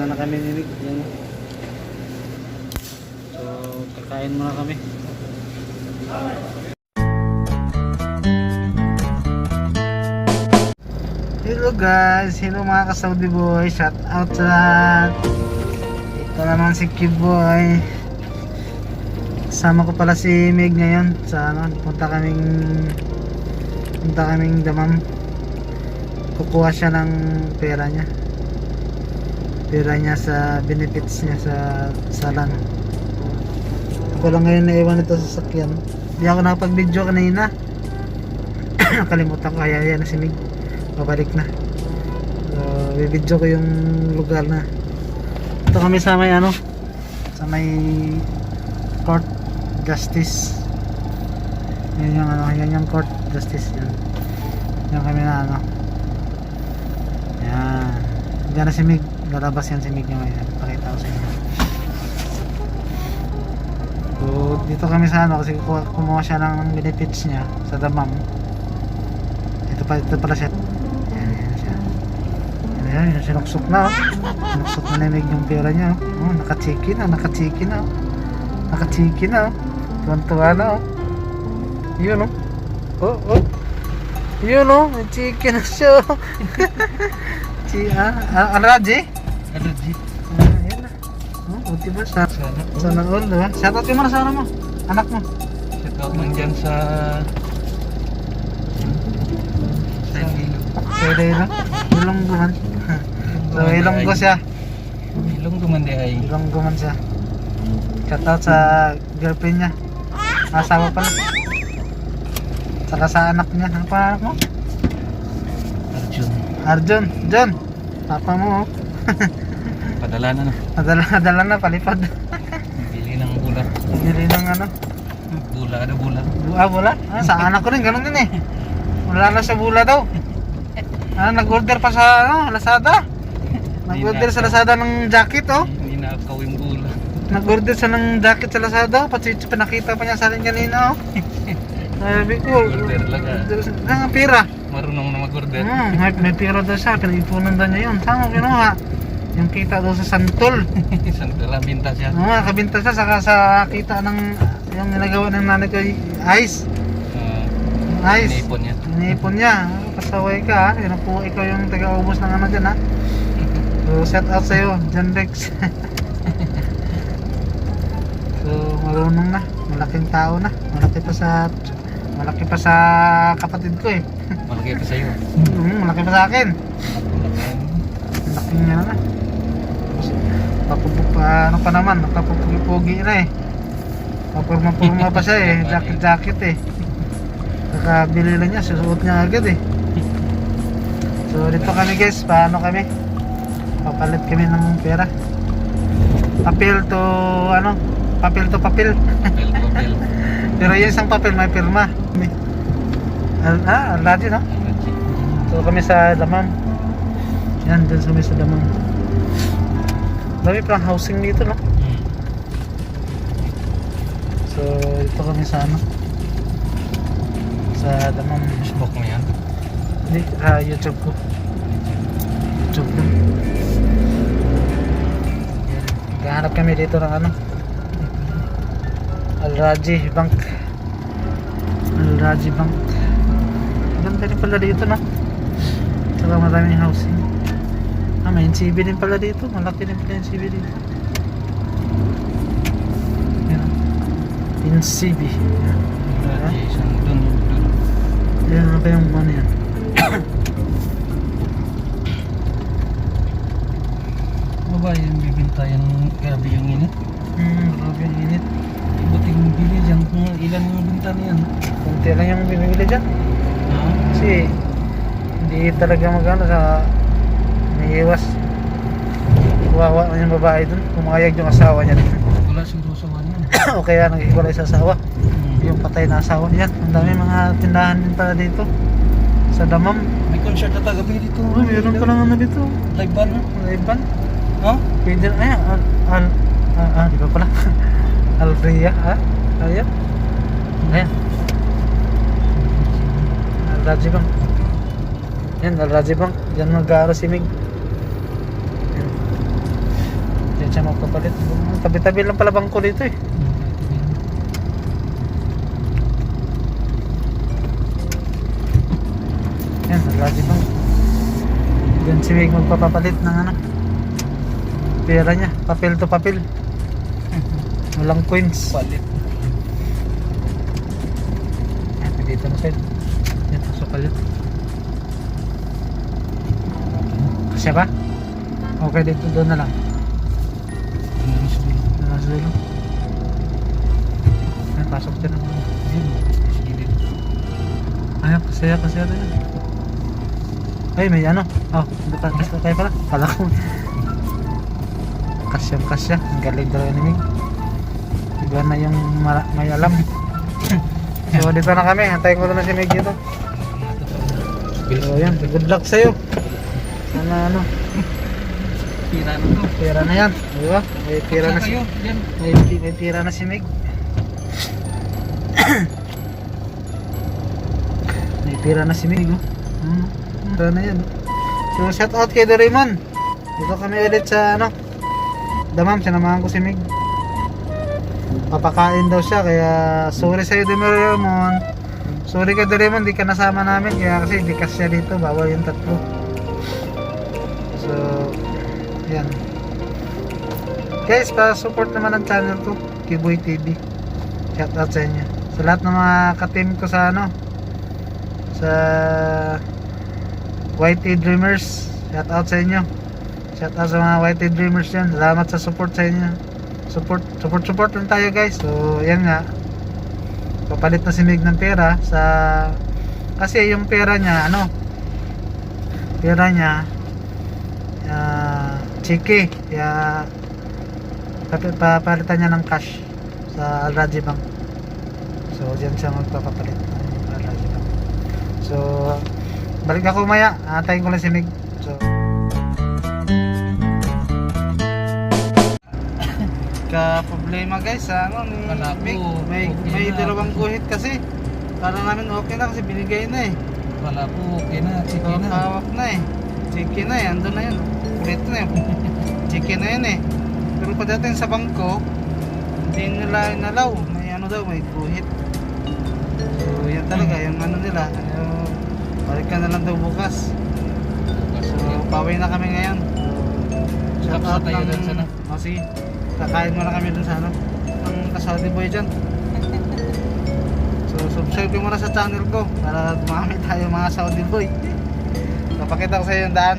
Muna na kami nilig. Yan. So, kakain muna kami. Hello guys, hello mga ka-Saudi boy. Shout out sa lahat. Ito naman si Kiboy. Kasama ko pala si Meg ngayon sa ano, punta kaming Damam. Kukuha siya ng pera niya sa benefits niya sa Salan. Ako lang ngayon naiwan ito sa sakyan. Hindi ako nakapag-video kanina. Nakalimutan ko, kaya na si Mig. Babalik na. So, i-video ko yung lugar na. Ito kami sa may ano, sa may court justice. Yan yung ano, yan yung court justice yan. Yan kami na ano. Yan. Diyan na si Mig. Lalabas yan si Mig niya ngayon. Pakita ko sa inyo. So, dito kami sa ano kasi kumuha siya ng benefits niya sa Damam. Ito pala siya. Yan siya. Yan, sinuksok na. Sinuksok na ni Mig yung pera niya. Oh, naka-check-in na. Naka-check-in na. Tuwan-tuwa na. Yun oh. Yun oh, may chicken na siya. Ano Raji? Ayan na. Buti ba? Sana all, diba? Shoutout ka muna sa ano mo? Anak mo? Shoutout man dyan sa Iloilo. Ilongguman. So, Ilonggo siya. Ilongguman di ay. Ilongguman siya. Shoutout sa girlfriend niya. Asawa pala. Saka sa anak niya. Ano pa anak mo? Arjun. John. Papa mo. Padala na no. Nadala na, palipad. Bili ng bula. Bili ng ano? Bula. Bula? Sa anak ko rin, ganun din eh. Wala na sa bula daw. Nag-order pa sa Lazada. Nag-order sa Lazada ng jacket oh. Hindi na ako yung bula. Nag-order sa ng jacket sa Lazada. Pati pinakita pa niya sa akin kanina oh. Sabi ko, Order lang ang pera. Marunong na mag-order. May pera daw siya, pinaipunan daw niya yun. Saan mo kinuha? Yung kita daw sa Santol. Santol, binta siya. Nakabinta siya, saka sa kita ng yung ginagawa ng nanay ko, ice. Ice. Iniipon niya. Pasaway ka ha. Ikaw yung taga-ubos ng ano dyan ha. So, shout out sa'yo, John Rex. So, marunong na. Malaking tao na. Malaki pa sa kapatid ko eh. Malaki pa sa'yo. Malaki pa sa akin. Malaking nga na. Ano pa naman, nakapupugi na eh. Papurma pa siya eh. Jacket eh. Nakabili lang niya, susuot niya agad eh. So dito kami guys, paano kami? Papalit kami ng pera. Papel to papel. Papel. Pero yung isang papel may pirma. Aladi no? So kami sa Damam. Yan, dyan kami sa Damam. Dami parang housing dito no? So dito kami sa ano? Sa Damam. Facebook mo yan? Hindi, YouTube ko. YouTube ko. Yan. Naghahanap kami dito ng ano? Al-Raji Bank. Ganda rin pala dito no? Saka maraming housing. May NCB din pala dito. Malaki din pala NCB dito. Yan. NCB. Yan, ano kayong ano yan? Baba yung bibinta yung grabe yung init. Grabe yung init. Buting bili dyan kung ilan yung binta niyan. Kunti lang yung binibili dyan. Kasi hindi talaga magano sa naiiwas. Wawa na yung babae dun. Pumayag yung asawa niya dun. Wala siguro sa man yan. O kaya naghiwalay sa asawa. Yung patay na asawa niya. Ang dami mga tindahan din pala dito sa Damam. May concert na tagabi dito. Meron pa lang ano dito. Live band no? Live band. No? Pwede na. Di ba pala? Alfria. Ayan. Al-Raji Bank. Yan, Al-Raji Bank. Diyan mag-aaral si Mig. Yan. siya magpapalit. Tabi-tabi lang pala bangko dito eh. Yan, lagi bang. Diyan si Meg magpapapalit ng ano. Pera niya, papel to papel. Walang coins. Palit. Yan, dito na side. Yan, pasok ulit. Siya ba? Okay, dito doon na lang. Nasa dulo. Yan, pasok din ako. Yan. Ay, kasaya na yan. Ay, may ano. Oh, basta kayo pala. Kala ko. Kasya. Ang galing daw ni Mig. Iba na yung may alam. So, dito na kami. Antayin ko na si Mig dito. So, yan. Good luck sa'yo. Sana ano. Pira na to. Pera na yan. Di ba? May pera na si Kayo, yan. may pera na si Meg. May pera na si Meg. Pera na yan. So, shout out kay Doraemon. Dito kami ulit sa ano. Damam, sinamahan ko si Meg. Papakain daw siya, kaya sorry sa'yo Doraemon. Sorry kay Doraemon, di ka nasama namin. Kaya kasi di kasya dito, bawal yung tatlo. So, yan. Guys, pa-support naman ang channel ko, Kiboy TV. Shout out sa inyo. Sa lahat ng mga ka-team ko sa ano, sa YT Dreamers, shout out sa inyo. Shout out sa mga YT Dreamers yan. Salamat sa support sa inyo. Support lang tayo guys. So yan nga, papalit na si Meg ng pera sa, kasi yung pera niya ano, pera niya chiki, kaya papalitan niya ng cash sa Al Rajhi Bank. So diyan siya magpapapalit ng Al Rajhi Bank. So balik ako maya, antayin ko lang si Meg. So ka problema guys sa ano ni Wala Meg, po. may Okay na. dalawang guhit kasi para namin okay na kasi binigay na eh. Wala po, okay na, sige na. Hawak na eh. Chicken na eh, andun na yun. Kulit na eh. Chicken na yun eh. Pero pagdating sa bangko, hindi nila inalaw. May ano daw, may guhit. So yan talaga, yung ano nila. Balik ka na lang daw bukas. So pauwi na kami ngayon. Shout Tapos out tayo ng... dun sa ano? Oh, sige. Kakain muna kami dun sa ano. Ang ka-Saudi boy dyan. So subscribe ko muna sa channel ko para dumami tayo mga Saudi boy. Napakita ko sa iyo yung daan.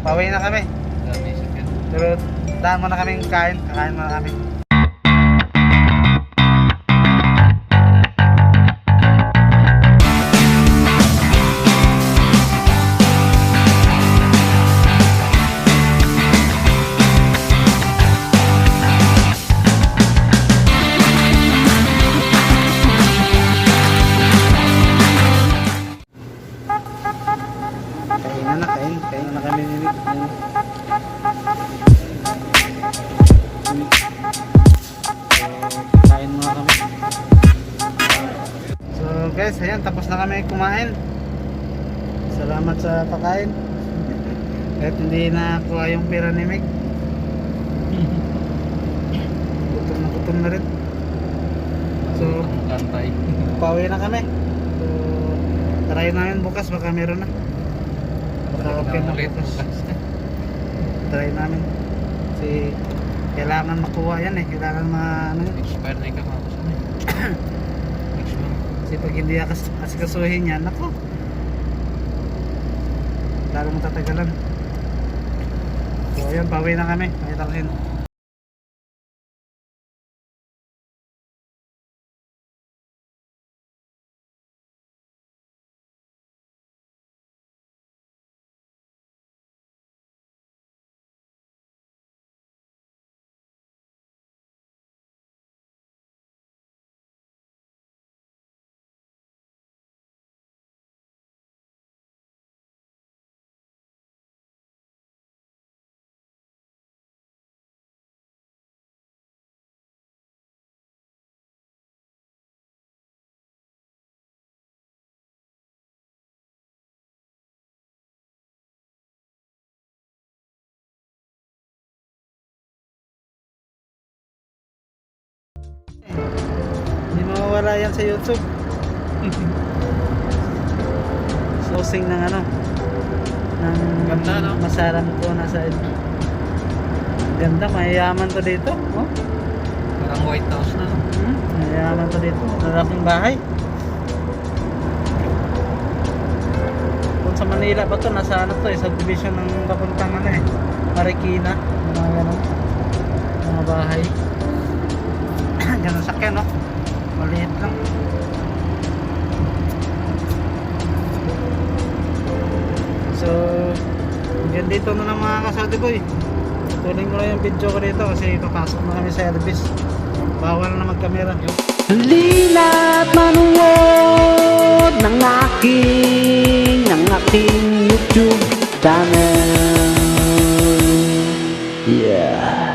Pauwi na kami. Dami, sige. Pero daan muna kaming kain. Kakain muna kami. Kain na kami ni Nick. Kain muna kami. So guys, ayan, tapos na kami kumain. Salamat sa pagkain. Kahit hindi na kuha yung pera ni Meg. Gutom na rin. So, Kantay. pauwi na kami. So, try namin bukas, baka meron na. Baka okay na Ulit bukas. bukas. Try namin. Kasi kailangan makuha yan eh. Kailangan ano yun. Expire na yung kamapos na eh. Next month. Kasi pag hindi asikasuhin yan, nako. Lalong tatagalan. So ayun, pauwi na kami. Pakita ko yun. Hindi mawawala yan sa YouTube. Sosing ng ano, ng Ganda, no? masaran ko na sa ganda, mayayaman to dito. Oh. Parang White House na. No? Mayayaman to dito. Malaking bahay. Kung sa Manila ba to, nasa ano to, subdivision ng papuntang ano eh, Marikina, mga ganun, mga bahay. Ganun sakyan, no? Maliit lang. So, hanggang dito na lang mga kasati boy. Tuloy ko lang yung video ko dito kasi papasok na kami sa service. Bawal na magkamera. Halina't manuod ng aking YouTube channel. Yeah.